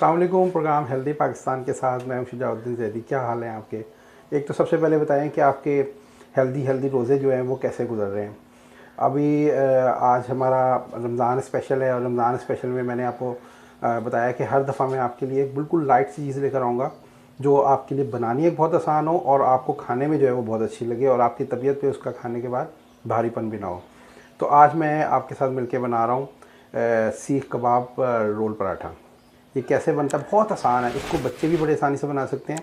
अस्सलाम वालेकुम। Programme healthy Pakistan के साथ मैं हूं शुजाउद्दीन ज़ैदी। क्या हाल है आपके? एक तो सबसे पहले बताएं कि आपके हेल्दी रोज़े जो हैं वो कैसे गुजर रहे हैं। अभी आज हमारा रमज़ान स्पेशल है और रमज़ान स्पेशल में मैंने आपको बताया कि हर दफ़ा मैं आपके लिए एक बिल्कुल लाइट सी चीज़ लेकर आऊँगा जो आपके लिए बनानी एक बहुत आसान हो और आपको खाने में जो है वो बहुत अच्छी लगे और आपकी तबीयत पे उसका खाने के बाद भारीपन भी ना हो। तो आज मैं आपके साथ मिलके बना रहा हूँ सीख कबाब रोल पराठा। ये कैसे बनता है? बहुत आसान है। इसको बच्चे भी बड़े आसानी से बना सकते हैं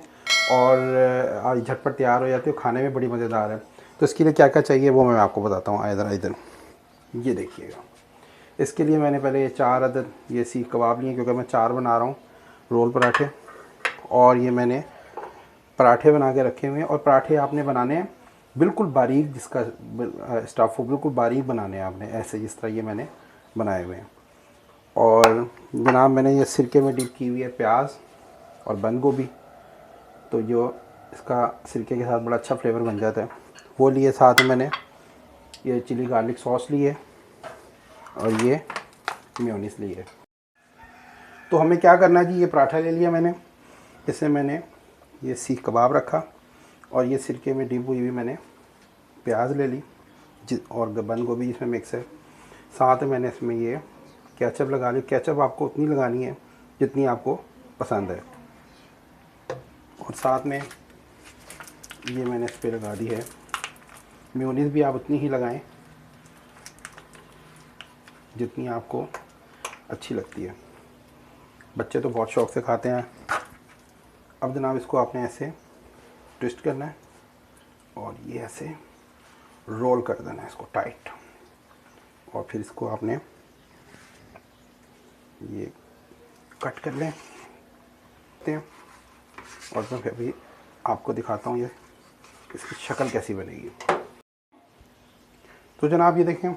और झटपट तैयार हो जाती है, खाने में बड़ी मज़ेदार है। तो इसके लिए क्या क्या चाहिए वो मैं आपको बताता हूँ। इधर इधर ये देखिएगा। इसके लिए मैंने पहले ये 4 अदद ये सीख कबाब लिए क्योंकि मैं 4 बना रहा हूँ रोल पराठे। और ये मैंने पराठे बना के रखे हुए हैं और पराठे आपने बनाने हैं बिल्कुल बारीक, जिसका स्टफ़ हो बिल्कुल बारीक बनाने हैं आपने, ऐसे जिस तरह ये मैंने बनाए हुए हैं। और जनाब मैंने ये सिरके में डिप की हुई है प्याज और बंद गोभी, तो जो इसका सिरके के साथ बड़ा अच्छा फ्लेवर बन जाता है वो लिए। साथ में मैंने ये चिली गार्लिक सॉस ली है और ये मेयोनीज ली है। तो हमें क्या करना है जी, ये पराठा ले लिया मैंने, इसमें मैंने ये सीख कबाब रखा और ये सिरके में डिप हुई हुई मैंने प्याज ले ली और बंद गोभी इसमें मिक्स है। साथ में मैंने इसमें ये केचप लगा ली। केचप आपको उतनी लगानी है जितनी आपको पसंद है और साथ में ये मैंने इस पर लगा दी है मेयोनीज़ भी आप उतनी ही लगाएं जितनी आपको अच्छी लगती है। बच्चे तो बहुत शौक़ से खाते हैं। अब जनाब इसको आपने ऐसे ट्विस्ट करना है और ये ऐसे रोल कर देना है इसको टाइट, और फिर इसको आपने ये कट कर लें और मैं फिर भी आपको दिखाता हूँ ये इसकी शक्ल कैसी बनेगी। तो जनाब ये देखें,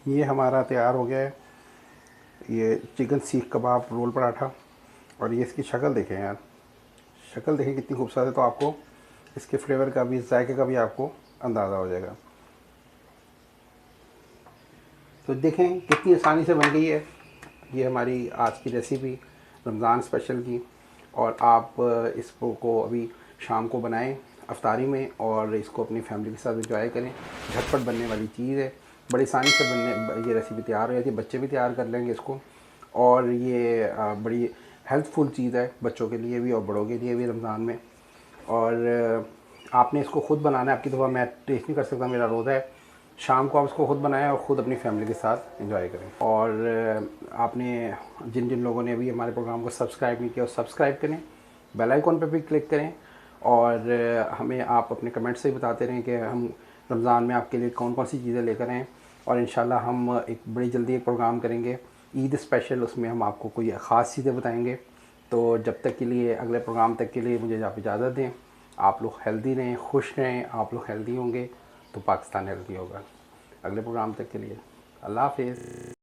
ये हमारा तैयार हो गया है ये चिकन सीख कबाब रोल पराठा। और ये इसकी शक्ल देखें यार, शक्ल देखें कितनी खूबसूरत है। तो आपको इसके फ्लेवर का भी, जायके का भी आपको अंदाज़ा हो जाएगा। तो देखें कितनी आसानी से बन गई है ये हमारी आज की रेसिपी रमज़ान स्पेशल की। और आप इसको अभी शाम को बनाएं अफ्तारी में और इसको अपनी फैमिली के साथ एंजॉय करें। झटपट बनने वाली चीज़ है, बड़ी आसानी से बनने ये रेसिपी तैयार हो जाती है। बच्चे भी तैयार कर लेंगे इसको और ये बड़ी हेल्थफुल चीज़ है बच्चों के लिए भी और बड़ों के लिए भी रमज़ान में। और आपने इसको ख़ुद बनाना है। आपकी दफ़ा मैं टेस्ट नहीं कर सकता, मेरा रोज़ा है। शाम को आप इसको ख़ुद बनाएं और ख़ुद अपनी फैमिली के साथ एंजॉय करें। और आपने जिन जिन लोगों ने अभी हमारे प्रोग्राम को सब्सक्राइब नहीं किया, सब्सक्राइब करें, बेल आइकॉन पर भी क्लिक करें। और हमें आप अपने कमेंट से ही बताते रहें कि हम रमज़ान में आपके लिए कौन कौन सी चीज़ें लेकर आएँ। और इंशाल्लाह हम एक बड़ी जल्दी एक प्रोग्राम करेंगे ईद स्पेशल, उसमें हम आपको कोई ख़ास चीज़ें बताएंगे। तो जब तक के लिए, अगले प्रोग्राम तक के लिए मुझे आप इजाज़त दें। आप लोग हेल्दी रहें, खुश रहें। आप लोग हेल्दी होंगे तो पाकिस्तान हेल्दी होगा। अगले प्रोग्राम तक के लिए अल्लाह हाफ़िज़।